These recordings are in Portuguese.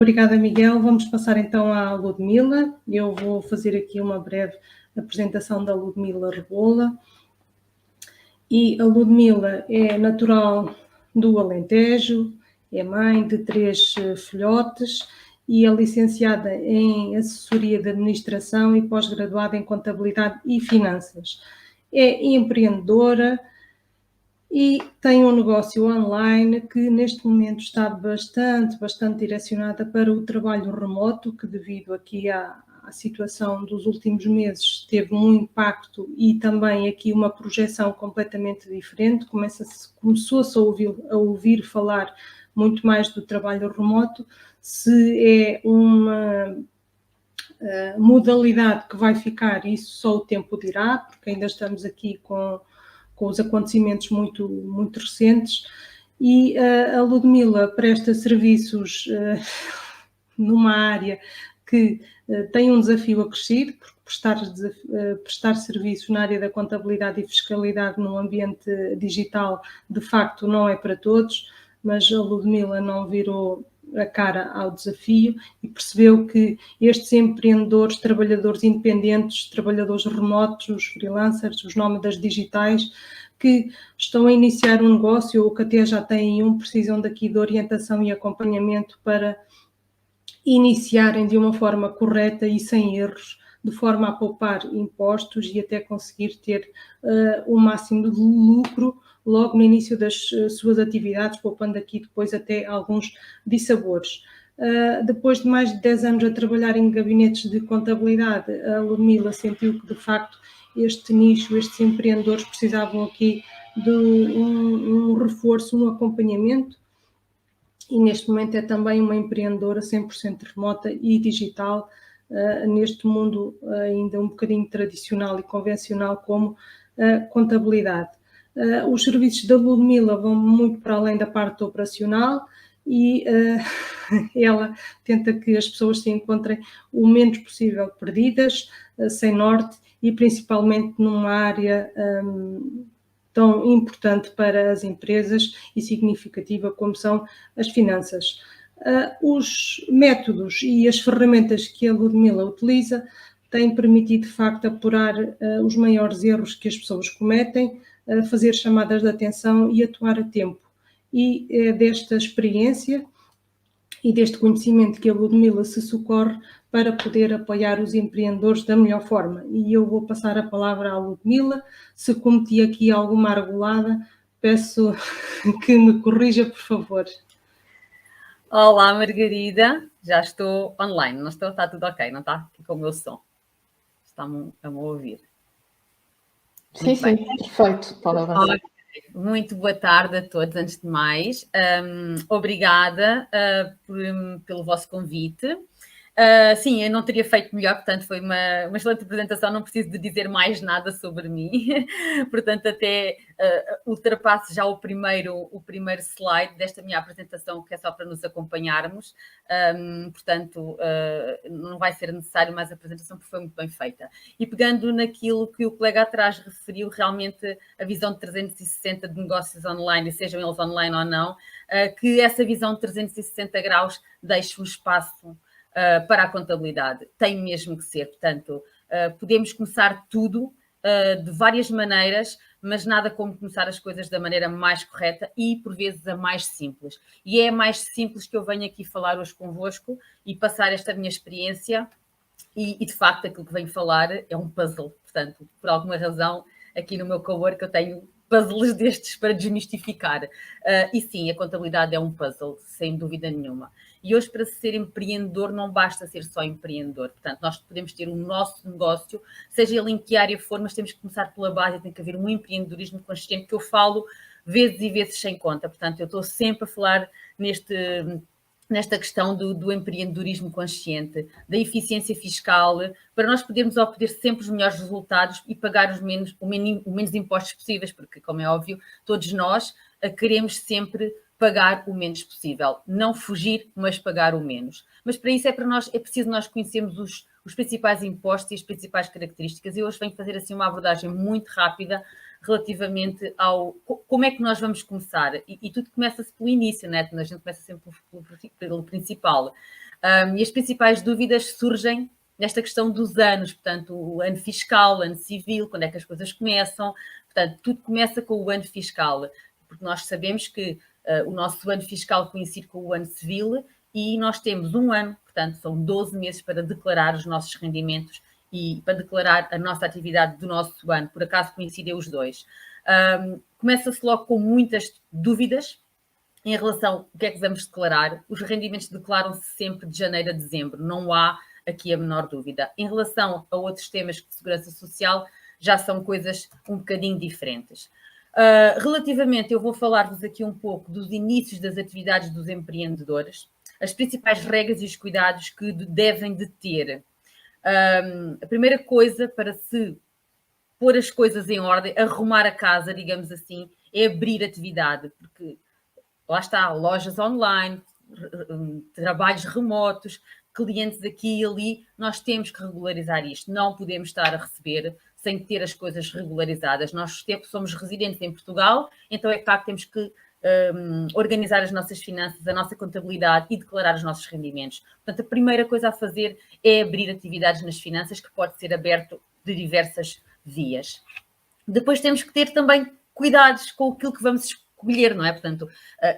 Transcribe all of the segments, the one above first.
Obrigada, Miguel. Vamos passar então à Ludmila. Eu vou fazer aqui uma breve apresentação da Ludmila Rebola. E a Ludmila é natural do Alentejo, é mãe de 3 filhotes e é licenciada em Assessoria de Administração e pós-graduada em Contabilidade e Finanças. É empreendedora e tem um negócio online que neste momento está bastante direcionada para o trabalho remoto, que devido aqui à situação dos últimos meses teve um impacto e também aqui uma projeção completamente diferente. Começou-se a ouvir falar muito mais do trabalho remoto. Se é uma modalidade que vai ficar, isso só o tempo dirá, porque ainda estamos aqui com os acontecimentos muito recentes, e a Ludmila presta serviços numa área que tem um desafio acrescido, porque prestar serviços na área da contabilidade e fiscalidade num ambiente digital, de facto, não é para todos, mas a Ludmila não virou a cara ao desafio e percebeu que estes empreendedores, trabalhadores independentes, trabalhadores remotos, os freelancers, os nómadas digitais, que estão a iniciar um negócio ou que até já têm precisam daqui de orientação e acompanhamento para iniciarem de uma forma correta e sem erros, de forma a poupar impostos e até conseguir ter o máximo de lucro logo no início das suas atividades, poupando aqui depois até alguns dissabores. Depois de mais de 10 anos a trabalhar em gabinetes de contabilidade, a Ludmila sentiu que, de facto, este nicho, estes empreendedores precisavam aqui de um reforço, um acompanhamento, e neste momento é também uma empreendedora 100% remota e digital, neste mundo ainda um bocadinho tradicional e convencional como a contabilidade. Os serviços da Ludmila vão muito para além da parte operacional e ela tenta que as pessoas se encontrem o menos possível perdidas, sem norte e principalmente numa área tão importante para as empresas e significativa como são as finanças. Os métodos e as ferramentas que a Ludmila utiliza têm permitido, de facto, apurar os maiores erros que as pessoas cometem, fazer chamadas de atenção e atuar a tempo. E é desta experiência e deste conhecimento que a Ludmila se socorre para poder apoiar os empreendedores da melhor forma. E eu vou passar a palavra à Ludmila. Se cometi aqui alguma argolada, peço que me corrija, por favor. Olá, Margarida. Já estou online, não estou? Está tudo ok, não está? Aqui com o meu som. Está-me a ouvir? Sim, perfeito. Pode avançar. Muito boa tarde a todos, antes de mais. Obrigada pelo vosso convite. Sim, eu não teria feito melhor, portanto foi uma excelente apresentação, não preciso de dizer mais nada sobre mim, portanto até ultrapasso já o primeiro slide desta minha apresentação, que é só para nos acompanharmos, portanto não vai ser necessário mais apresentação porque foi muito bem feita. E pegando naquilo que o colega atrás referiu, realmente a visão de 360 de negócios online, sejam eles online ou não, que essa visão de 360 graus deixa um espaço para a contabilidade. Tem mesmo que ser. Portanto, podemos começar tudo de várias maneiras, mas nada como começar as coisas da maneira mais correta e, por vezes, a mais simples. E é a mais simples que eu venho aqui falar hoje convosco e passar esta minha experiência. E de facto, aquilo que venho falar é um puzzle. Portanto, por alguma razão, aqui no meu cowork eu tenho puzzles destes para desmistificar. E sim, a contabilidade é um puzzle, sem dúvida nenhuma. E hoje, para ser empreendedor, não basta ser só empreendedor. Portanto, nós podemos ter o nosso negócio, seja ele em que área for, mas temos que começar pela base, tem que haver um empreendedorismo consciente, que eu falo vezes e vezes sem conta. Portanto, eu estou sempre a falar nesta questão do empreendedorismo consciente, da eficiência fiscal, para nós podermos obter sempre os melhores resultados e pagar o menos impostos possíveis, porque, como é óbvio, todos nós queremos sempre pagar o menos possível. Não fugir, mas pagar o menos. Mas para isso é preciso nós conhecermos os principais impostos e as principais características. Eu hoje venho fazer assim uma abordagem muito rápida relativamente ao como é que nós vamos começar. E tudo começa-se pelo início, né? A gente começa sempre pelo principal. E as principais dúvidas surgem nesta questão dos anos, portanto, o ano fiscal, ano civil, quando é que as coisas começam, portanto, tudo começa com o ano fiscal, porque nós sabemos que o nosso ano fiscal coincide com o ano civil e nós temos um ano, portanto, são 12 meses para declarar os nossos rendimentos e para declarar a nossa atividade do nosso ano, por acaso coincidem os dois. Começa-se logo com muitas dúvidas em relação ao que é que vamos declarar. Os rendimentos declaram-se sempre de janeiro a dezembro, não há aqui a menor dúvida. Em relação a outros temas de segurança social, já são coisas um bocadinho diferentes. Relativamente, eu vou falar-vos aqui um pouco dos inícios das atividades dos empreendedores, as principais regras e os cuidados que devem de ter. A primeira coisa para se pôr as coisas em ordem, arrumar a casa, digamos assim, é abrir atividade, porque lá está, lojas online, trabalhos remotos, clientes aqui e ali, nós temos que regularizar isto. Não podemos estar a receber sem ter as coisas regularizadas. Nós somos residentes em Portugal, então é claro que temos que organizar as nossas finanças, a nossa contabilidade e declarar os nossos rendimentos. Portanto, a primeira coisa a fazer é abrir atividades nas finanças, que pode ser aberto de diversas vias. Depois temos que ter também cuidados com aquilo que vamos escolher, não é? Portanto,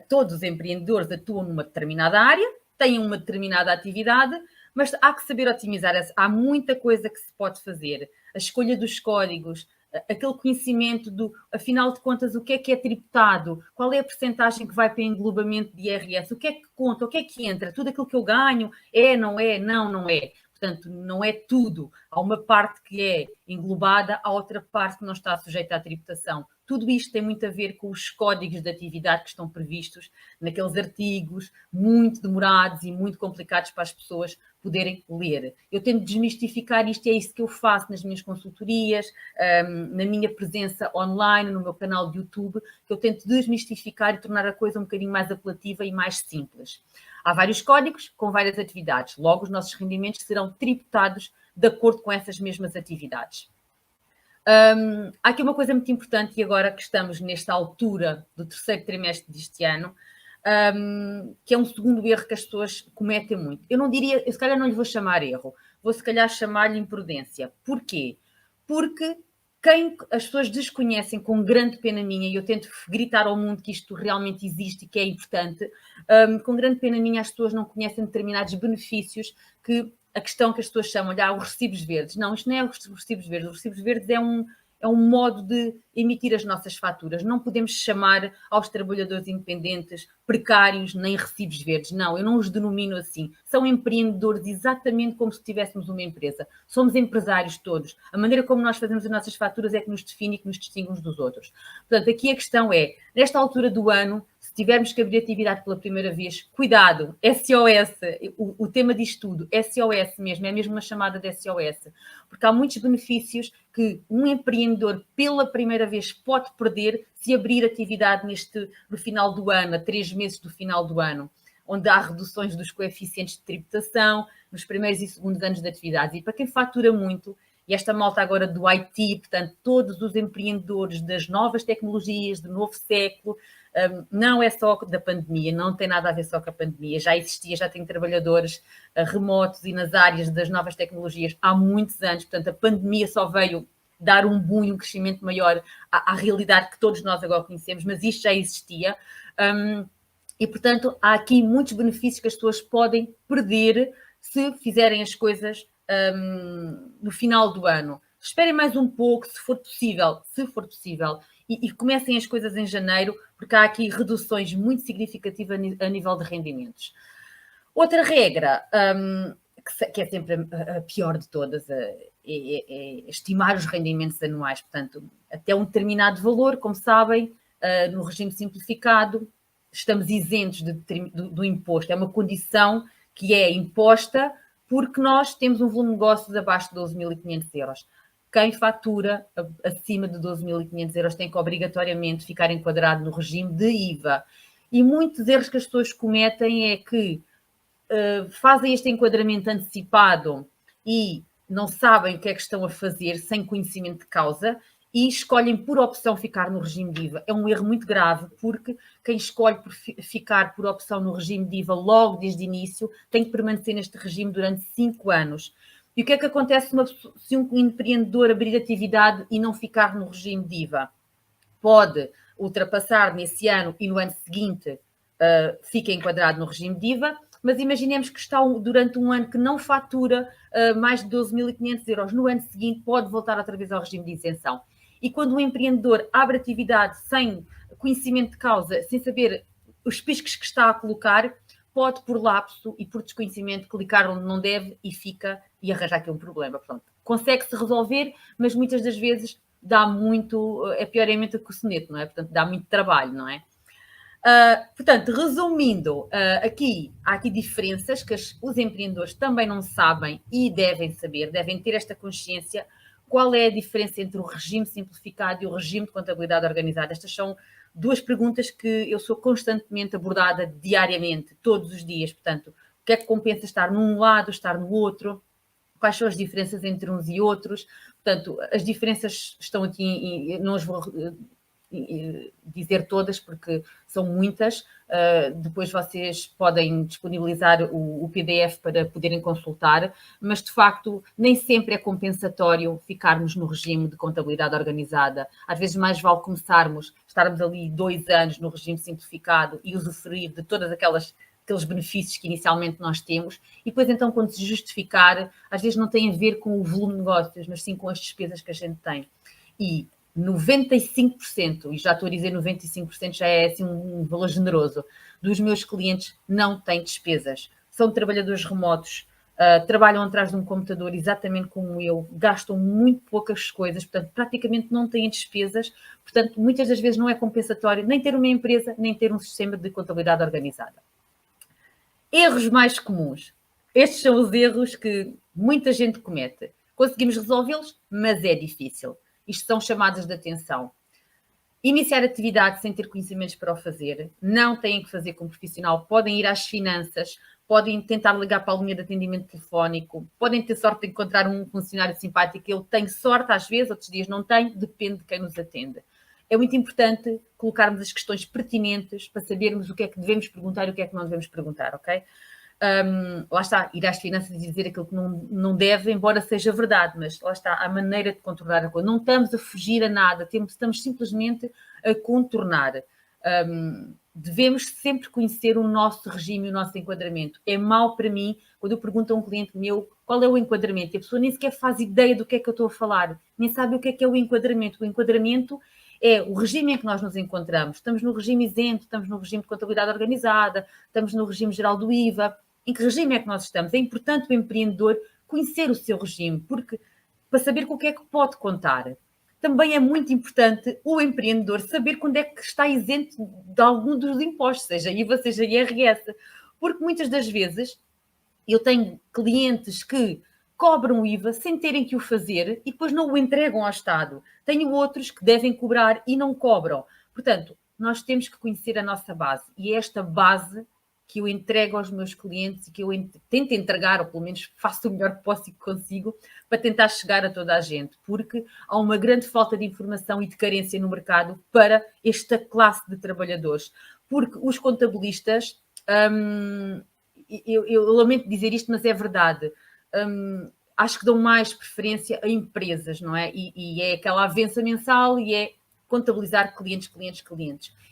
todos os empreendedores atuam numa determinada área, têm uma determinada atividade, mas há que saber otimizar. Há muita coisa que se pode fazer. A escolha dos códigos, aquele conhecimento do, afinal de contas, o que é tributado, qual é a percentagem que vai para englobamento de IRS, o que é que conta, o que é que entra, tudo aquilo que eu ganho, não é, não é. Portanto, não é tudo. Há uma parte que é englobada, há outra parte que não está sujeita à tributação. Tudo isto tem muito a ver com os códigos de atividade que estão previstos naqueles artigos muito demorados e muito complicados para as pessoas poderem ler. Eu tento desmistificar isto, é isso que eu faço nas minhas consultorias, na minha presença online, no meu canal de YouTube, que eu tento desmistificar e tornar a coisa um bocadinho mais apelativa e mais simples. Há vários códigos com várias atividades. Logo, os nossos rendimentos serão tributados de acordo com essas mesmas atividades. Há aqui uma coisa muito importante, e agora que estamos nesta altura do terceiro trimestre deste ano, que é um segundo erro que as pessoas cometem muito. Eu não diria, eu se calhar não lhe vou chamar erro, vou se calhar chamar-lhe imprudência. Porquê? Porque as pessoas desconhecem, com grande pena minha, e eu tento gritar ao mundo que isto realmente existe e que é importante, com grande pena minha as pessoas não conhecem determinados benefícios que a questão que as pessoas chamam de os recibos verdes. Não, isto não é os recibos verdes. Os recibos verdes é um modo de emitir as nossas faturas. Não podemos chamar aos trabalhadores independentes precários nem recibos verdes. Não, eu não os denomino assim. São empreendedores exatamente como se tivéssemos uma empresa. Somos empresários todos. A maneira como nós fazemos as nossas faturas é que nos define e que nos distingue uns dos outros. Portanto, aqui a questão é, nesta altura do ano, se tivermos que abrir atividade pela primeira vez, cuidado, SOS, o tema disto tudo, SOS mesmo, é mesmo uma chamada de SOS, porque há muitos benefícios que um empreendedor pela primeira vez pode perder se abrir atividade no final do ano, a 3 meses do final do ano, onde há reduções dos coeficientes de tributação nos primeiros e segundos anos de atividade. E para quem fatura muito, e esta malta agora do IT, portanto, todos os empreendedores das novas tecnologias, do novo século, não é só da pandemia, não tem nada a ver só com a pandemia, já existia, já tem trabalhadores remotos e nas áreas das novas tecnologias há muitos anos, portanto a pandemia só veio dar um boom e um crescimento maior à realidade que todos nós agora conhecemos, mas isto já existia, e portanto há aqui muitos benefícios que as pessoas podem perder se fizerem as coisas no final do ano. Esperem mais um pouco, se for possível, e comecem as coisas em janeiro, porque há aqui reduções muito significativas a nível de rendimentos. Outra regra, que é sempre a pior de todas, é estimar os rendimentos anuais. Portanto, até um determinado valor, como sabem, no regime simplificado, estamos isentos do imposto. É uma condição que é imposta porque nós temos um volume de negócios abaixo de 12.500 euros. Quem fatura acima de 12.500 euros tem que obrigatoriamente ficar enquadrado no regime de IVA. E muitos erros que as pessoas cometem é que fazem este enquadramento antecipado e não sabem o que é que estão a fazer sem conhecimento de causa e escolhem por opção ficar no regime de IVA. É um erro muito grave, porque quem escolhe por ficar por opção no regime de IVA logo desde o início tem que permanecer neste regime durante 5 anos. E o que é que acontece se um empreendedor abrir atividade e não ficar no regime de IVA? Pode ultrapassar nesse ano e no ano seguinte fica enquadrado no regime de IVA, mas imaginemos que está durante um ano que não fatura mais de 12.500 euros. No ano seguinte pode voltar outra vez ao regime de isenção. E quando o empreendedor abre atividade sem conhecimento de causa, sem saber os piscos que está a colocar, pode, por lapso e por desconhecimento, clicar onde não deve e arranjar aqui um problema. Portanto, consegue-se resolver, mas muitas das vezes dá muito, é pior emenda que o soneto, não é? Portanto, dá muito trabalho, não é? Portanto, resumindo, há aqui diferenças que os empreendedores também não sabem e devem saber, devem ter esta consciência. Qual é a diferença entre o regime simplificado e o regime de contabilidade organizada? Estas são 2 perguntas que eu sou constantemente abordada diariamente, todos os dias. Portanto, o que é que compensa estar num lado, estar no outro? Quais são as diferenças entre uns e outros? Portanto, as diferenças estão aqui, não as vou dizer todas porque são muitas. Depois vocês podem disponibilizar o PDF para poderem consultar, mas de facto nem sempre é compensatório ficarmos no regime de contabilidade organizada. Às vezes mais vale estarmos ali 2 anos no regime simplificado e usufruir de todas aqueles benefícios que inicialmente nós temos, e depois então quando se justificar, às vezes não tem a ver com o volume de negócios, mas sim com as despesas que a gente tem. E 95%, e já estou a dizer 95%, já é assim um valor generoso, dos meus clientes não têm despesas. São trabalhadores remotos, trabalham atrás de um computador exatamente como eu, gastam muito poucas coisas, portanto, praticamente não têm despesas, portanto, muitas das vezes não é compensatório nem ter uma empresa, nem ter um sistema de contabilidade organizada. Erros mais comuns. Estes são os erros que muita gente comete. Conseguimos resolvê-los, mas é difícil. Isto são chamadas de atenção. Iniciar atividade sem ter conhecimentos para o fazer. Não têm que fazer como profissional. Podem ir às finanças, podem tentar ligar para a linha de atendimento telefónico, podem ter sorte de encontrar um funcionário simpático. Eu tenho sorte às vezes, outros dias não tenho, depende de quem nos atende. É muito importante colocarmos as questões pertinentes para sabermos o que é que devemos perguntar e o que é que não devemos perguntar, ok? Lá está, ir às finanças e dizer aquilo que não deve, embora seja verdade, mas lá está, a maneira de contornar a coisa. Não estamos a fugir a nada, estamos simplesmente a contornar. Devemos sempre conhecer o nosso regime e o nosso enquadramento. É mau para mim, quando eu pergunto a um cliente meu qual é o enquadramento, e a pessoa nem sequer faz ideia do que é que eu estou a falar, nem sabe o que é o enquadramento. O enquadramento é o regime em que nós nos encontramos. Estamos no regime isento, estamos no regime de contabilidade organizada, estamos no regime geral do IVA. Em que regime é que nós estamos? É importante o empreendedor conhecer o seu regime, porque para saber com o que é que pode contar. Também é muito importante o empreendedor saber quando é que está isento de algum dos impostos, seja IVA, seja IRS. Porque muitas das vezes eu tenho clientes que cobram o IVA sem terem que o fazer e depois não o entregam ao Estado. Tenho outros que devem cobrar e não cobram. Portanto, nós temos que conhecer a nossa base. E é esta base que eu entrego aos meus clientes e que eu tento entregar, ou pelo menos faço o melhor que posso e que consigo, para tentar chegar a toda a gente. Porque há uma grande falta de informação e de carência no mercado para esta classe de trabalhadores. Porque os contabilistas, eu lamento dizer isto, mas é verdade, acho que dão mais preferência a empresas, não é? E é aquela avença mensal e é contabilizar clientes.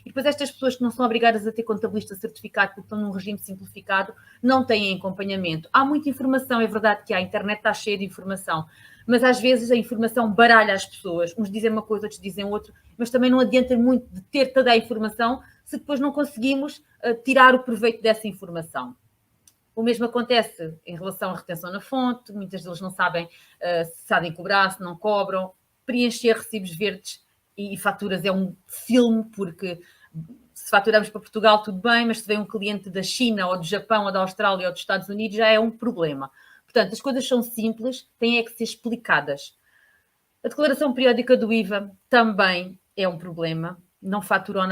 E depois estas pessoas que não são obrigadas a ter contabilista certificado porque estão num regime simplificado, não têm acompanhamento. Há muita informação, é verdade que a internet está cheia de informação, mas às vezes a informação baralha as pessoas. Uns dizem uma coisa, outros dizem outra, mas também não adianta muito de ter toda a informação se depois não conseguimos tirar o proveito dessa informação. O mesmo acontece em relação à retenção na fonte, muitas deles não sabem se sabem cobrar, se não cobram. Preencher recibos verdes e faturas é um filme, porque se faturamos para Portugal tudo bem, mas se vem um cliente da China ou do Japão ou da Austrália ou dos Estados Unidos já é um problema. Portanto, as coisas são simples, têm que ser explicadas. A declaração periódica do IVA também é um problema. Não faturam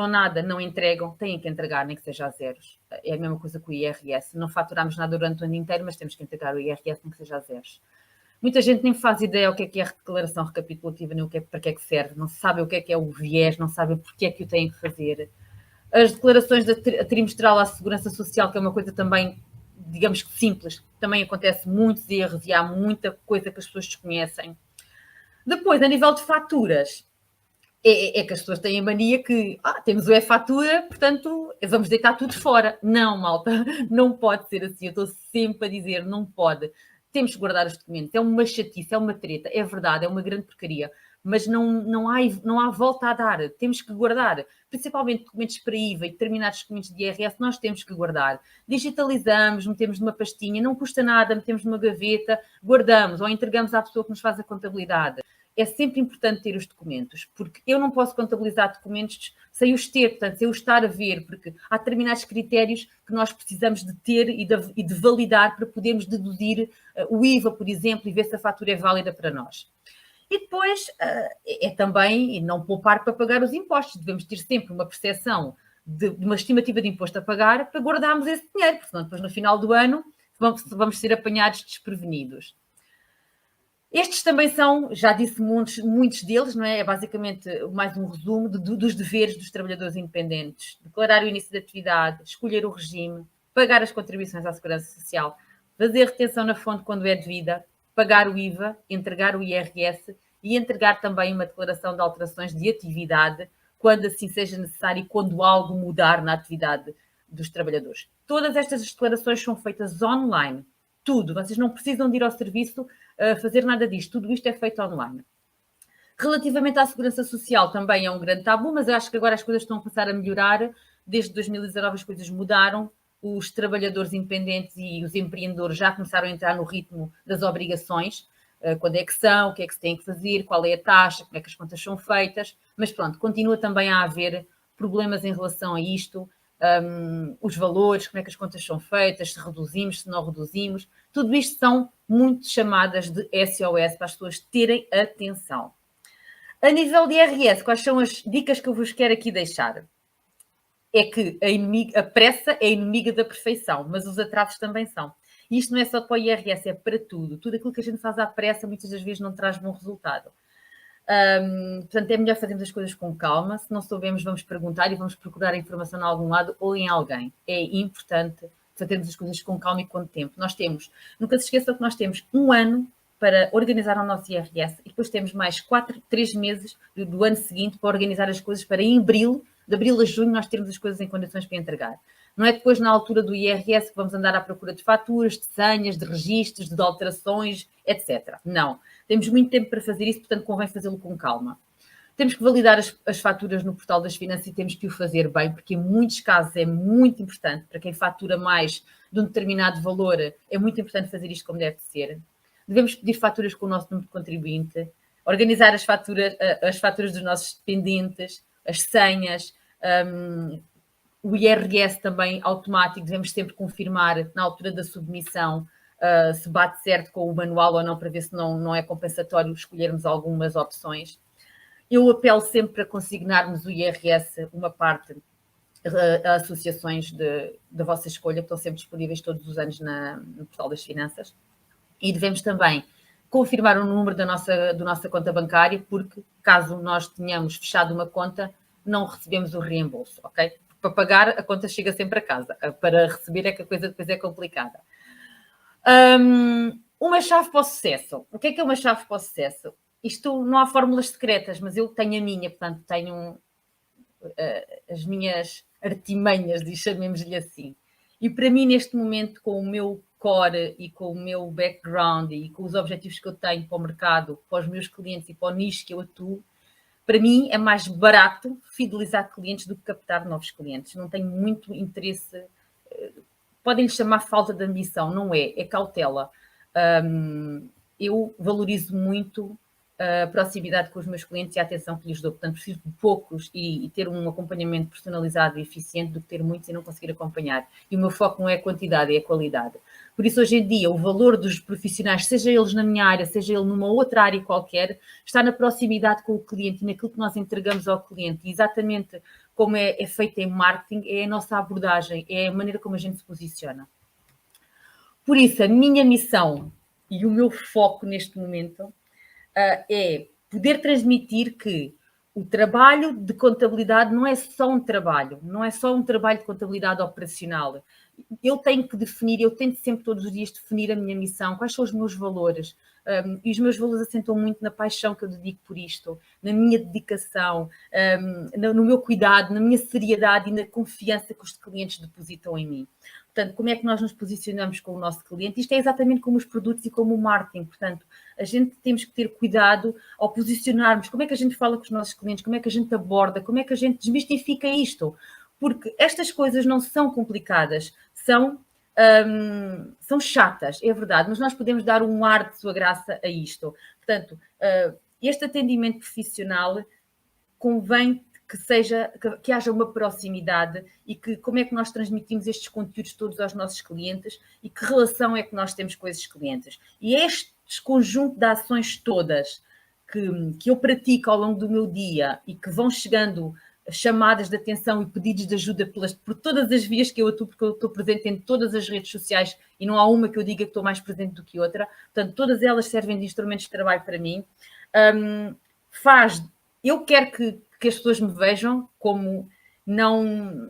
nada, não entregam, têm que entregar, nem que seja a zeros. É a mesma coisa que o IRS. Não faturamos nada durante o ano inteiro, mas temos que entregar o IRS, nem que seja a zeros. Muita gente nem faz ideia o que é a declaração recapitulativa, nem para que é que serve, não sabe o que é o viés, não sabe porque é que o têm que fazer. As declarações da trimestral à Segurança Social, que é uma coisa também, digamos que simples, também acontece muitos erros e há muita coisa que as pessoas desconhecem. Depois, a nível de faturas, é que as pessoas têm a mania que temos o e-fatura, portanto, vamos deitar tudo fora. Não, malta, não pode ser assim. Eu estou sempre a dizer, não pode. Temos que guardar os documentos. É uma chatice, é uma treta, é verdade, é uma grande porcaria. Mas não há volta a dar. Temos que guardar. Principalmente documentos para IVA e determinados documentos de IRS, nós temos que guardar. Digitalizamos, metemos numa pastinha, não custa nada, metemos numa gaveta, guardamos ou entregamos à pessoa que nos faz a contabilidade. É sempre importante ter os documentos, porque eu não posso contabilizar documentos sem os ter, portanto, sem os estar a ver, porque há determinados critérios que nós precisamos de ter e de validar para podermos deduzir o IVA, por exemplo, e ver se a fatura é válida para nós. E depois é também não poupar para pagar os impostos. Devemos ter sempre uma percepção de uma estimativa de imposto a pagar para guardarmos esse dinheiro, porque senão depois no final do ano vamos ser apanhados desprevenidos. Estes também são, já disse muitos deles, não é? É basicamente mais um resumo dos deveres dos trabalhadores independentes. Declarar o início da atividade, escolher o regime, pagar as contribuições à Segurança Social, fazer retenção na fonte quando é devida, pagar o IVA, entregar o IRS e entregar também uma declaração de alterações de atividade, quando assim seja necessário e quando algo mudar na atividade dos trabalhadores. Todas estas declarações são feitas online. Tudo. Vocês não precisam de ir ao serviço fazer nada disto. Tudo isto é feito online. Relativamente à Segurança Social, também é um grande tabu, mas eu acho que agora as coisas estão a começar a melhorar. Desde 2019 as coisas mudaram. Os trabalhadores independentes e os empreendedores já começaram a entrar no ritmo das obrigações. Quando é que são, o que é que se tem que fazer, qual é a taxa, como é que as contas são feitas. Mas pronto, continua também a haver problemas em relação a isto. Os valores, como é que as contas são feitas, se reduzimos, se não reduzimos. Tudo isto são muito chamadas de SOS para as pessoas terem atenção. A nível de IRS, quais são as dicas que eu vos quero aqui deixar? É que a pressa é inimiga da perfeição, mas os atrasos também são. E isto não é só para o IRS, é para tudo. Tudo aquilo que a gente faz à pressa muitas das vezes não traz bom resultado. Portanto, é melhor fazermos as coisas com calma. Se não soubermos, vamos perguntar e vamos procurar a informação em algum lado ou em alguém. É importante fazermos as coisas com calma e com tempo. Nunca se esqueçam que nós temos 1 ano para organizar o nosso IRS e depois temos mais 3 meses do ano seguinte para organizar as coisas para em abril, de abril a junho, nós termos as coisas em condições para entregar. Não é depois, na altura do IRS, que vamos andar à procura de faturas, de senhas, de registros, de alterações, etc. Não. Temos muito tempo para fazer isso, portanto, convém fazê-lo com calma. Temos que validar as faturas no portal das finanças e temos que o fazer bem, porque em muitos casos é muito importante, para quem fatura mais de um determinado valor, é muito importante fazer isto como deve ser. Devemos pedir faturas com o nosso número de contribuinte, organizar as faturas dos nossos dependentes, as senhas, o IRS também automático, devemos sempre confirmar na altura da submissão se bate certo com o manual ou não, para ver se não é compensatório escolhermos algumas opções. Eu apelo sempre para consignarmos o IRS, uma parte, a associações da vossa escolha, que estão sempre disponíveis todos os anos no portal das finanças. E devemos também confirmar o número da nossa conta bancária, porque caso nós tenhamos fechado uma conta, não recebemos o reembolso, ok? Para pagar, a conta chega sempre a casa. Para receber é que a coisa depois é complicada. Uma chave para o sucesso. O que é uma chave para o sucesso? Isto não há fórmulas secretas, mas eu tenho a minha, portanto, tenho as minhas artimanhas, chamemos-lhe assim. E para mim, neste momento, com o meu core e com o meu background e com os objetivos que eu tenho para o mercado, para os meus clientes e para o nicho que eu atuo, para mim é mais barato fidelizar clientes do que captar novos clientes. Não tenho muito interesse, podem-lhe chamar falta de ambição, não é? É cautela. Eu valorizo muito a proximidade com os meus clientes e a atenção que lhes dou. Portanto, preciso de poucos e ter um acompanhamento personalizado e eficiente do que ter muitos e não conseguir acompanhar. E o meu foco não é a quantidade, é a qualidade. Por isso, hoje em dia, o valor dos profissionais, seja eles na minha área, seja ele numa outra área qualquer, está na proximidade com o cliente e naquilo que nós entregamos ao cliente. E exatamente como é feito em marketing, é a nossa abordagem, é a maneira como a gente se posiciona. Por isso, a minha missão e o meu foco neste momento é poder transmitir que o trabalho de contabilidade não é só um trabalho, não é só um trabalho de contabilidade operacional. Eu tenho que definir, eu tento sempre todos os dias definir a minha missão, quais são os meus valores. E os meus valores assentam muito na paixão que eu dedico por isto, na minha dedicação, no meu cuidado, na minha seriedade e na confiança que os clientes depositam em mim. Portanto, como é que nós nos posicionamos com o nosso cliente? Isto é exatamente como os produtos e como o marketing. Portanto, a gente temos que ter cuidado ao posicionarmos. Como é que a gente fala com os nossos clientes? Como é que a gente aborda? Como é que a gente desmistifica isto? Porque estas coisas não são complicadas, são chatas, é verdade, mas nós podemos dar um ar de sua graça a isto. Portanto, este atendimento profissional convém que haja uma proximidade e que como é que nós transmitimos estes conteúdos todos aos nossos clientes e que relação é que nós temos com esses clientes. E este conjunto de ações todas que eu pratico ao longo do meu dia e que vão chegando chamadas de atenção e pedidos de ajuda por todas as vias que eu atuo, porque eu estou presente em todas as redes sociais e não há uma que eu diga que estou mais presente do que outra. Portanto, todas elas servem de instrumentos de trabalho para mim. Eu quero que as pessoas me vejam como não...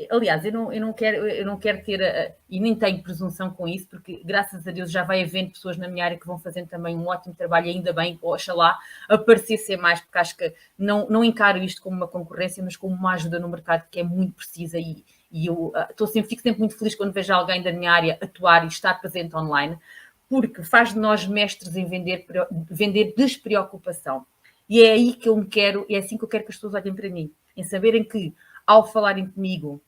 Aliás, eu não quero ter, e nem tenho presunção com isso, porque graças a Deus já vai havendo pessoas na minha área que vão fazendo também um ótimo trabalho, e ainda bem, oxalá aparecer ser mais, porque acho que não encaro isto como uma concorrência, mas como uma ajuda no mercado que é muito precisa, e eu fico sempre muito feliz quando vejo alguém da minha área atuar e estar presente online, porque faz de nós mestres em vender despreocupação. E é aí que é assim que eu quero que as pessoas olhem para mim, em saberem que, ao falarem comigo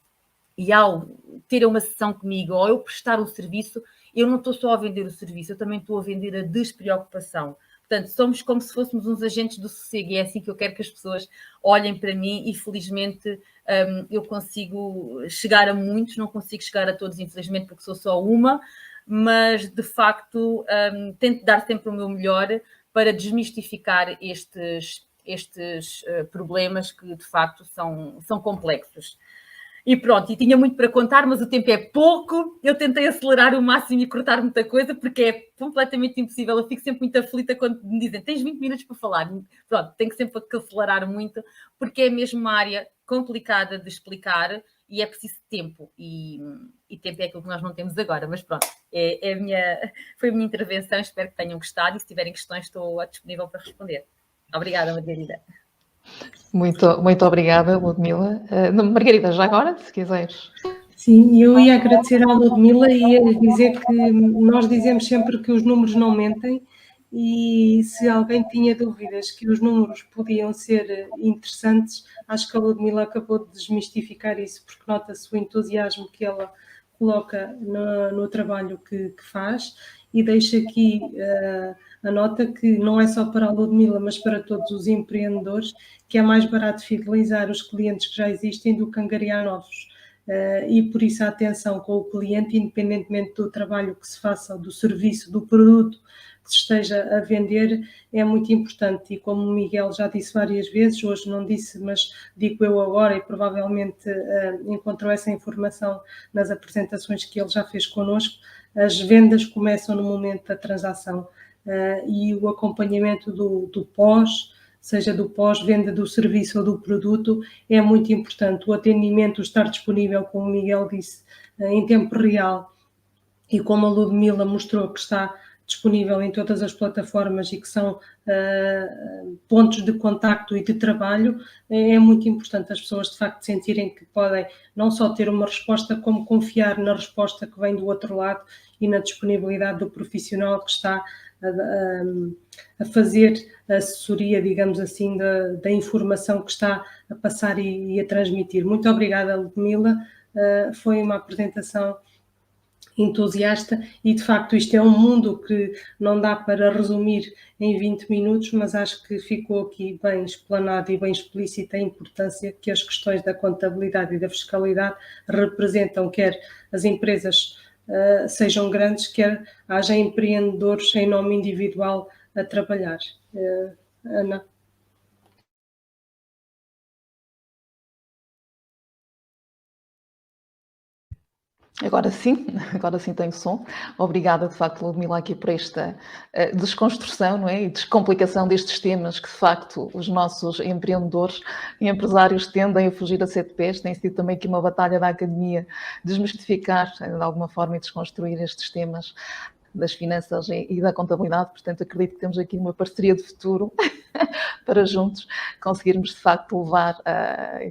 e ao ter uma sessão comigo, ou eu prestar um serviço, eu não estou só a vender o serviço, eu também estou a vender a despreocupação. Portanto, somos como se fôssemos uns agentes do sossego, e é assim que eu quero que as pessoas olhem para mim, e felizmente eu consigo chegar a muitos, não consigo chegar a todos, infelizmente, porque sou só uma, mas de facto tento dar sempre o meu melhor para desmistificar estes problemas que de facto são complexos. E pronto, e tinha muito para contar, mas o tempo é pouco. Eu tentei acelerar o máximo e cortar muita coisa, porque é completamente impossível. Eu fico sempre muito aflita quando me dizem tens 20 minutos para falar. Pronto, tenho sempre que acelerar muito, porque é mesmo uma área complicada de explicar e é preciso tempo. E tempo é aquilo que nós não temos agora, mas pronto, foi a minha intervenção. Espero que tenham gostado, e se tiverem questões estou disponível para responder. Obrigada, Margarida. Muito obrigada, Ludmila. Margarida, já agora, se quiseres. Sim, eu ia agradecer à Ludmila e ia dizer que nós dizemos sempre que os números não mentem, e se alguém tinha dúvidas que os números podiam ser interessantes, acho que a Ludmila acabou de desmistificar isso, porque nota-se o entusiasmo que ela coloca no trabalho que faz, e deixa aqui a nota que não é só para a Ludmila, mas para todos os empreendedores, que é mais barato fidelizar os clientes que já existem do que angariar novos. E por isso a atenção com o cliente, independentemente do trabalho que se faça, do serviço, do produto que se esteja a vender, é muito importante. E como o Miguel já disse várias vezes, hoje não disse, mas digo eu agora, e provavelmente encontrou essa informação nas apresentações que ele já fez connosco, as vendas começam no momento da transação, e o acompanhamento do pós, seja do pós-venda do serviço ou do produto, é muito importante. O atendimento, o estar disponível, como o Miguel disse, em tempo real, e como a Ludmila mostrou que está disponível em todas as plataformas e que são pontos de contacto e de trabalho, é muito importante as pessoas de facto sentirem que podem não só ter uma resposta, como confiar na resposta que vem do outro lado e na disponibilidade do profissional que está a fazer a assessoria, digamos assim, da informação que está a passar e a transmitir. Muito obrigada, Ludmila. Foi uma apresentação entusiasta e, de facto, isto é um mundo que não dá para resumir em 20 minutos, mas acho que ficou aqui bem explanado e bem explícita a importância que as questões da contabilidade e da fiscalidade representam, quer as empresas sejam grandes, quer haja empreendedores em nome individual a trabalhar. Ana? Agora sim tenho som. Obrigada, de facto, Ludmila, aqui por esta desconstrução, não é? E descomplicação destes temas que, de facto, os nossos empreendedores e empresários tendem a fugir a sete pés. Tem sido também aqui uma batalha da academia desmistificar, de alguma forma, e desconstruir estes temas das finanças e da contabilidade. Portanto, acredito que temos aqui uma parceria de futuro para juntos conseguirmos, de facto, levar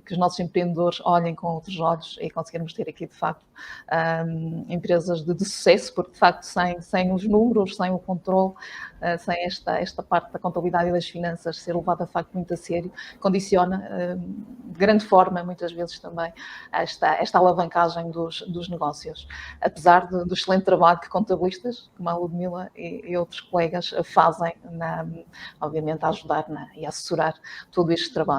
que os nossos empreendedores olhem com outros olhos e conseguirmos ter aqui, de facto, empresas de sucesso, porque, de facto, sem os números, sem o controle, sem esta parte da contabilidade e das finanças ser levada, de facto, muito a sério, condiciona de grande forma, muitas vezes também, esta alavancagem dos negócios. Apesar do excelente trabalho que contabilistas, como a Ludmila e outros colegas, fazem, obviamente, a ajudar e a assessorar todo este trabalho.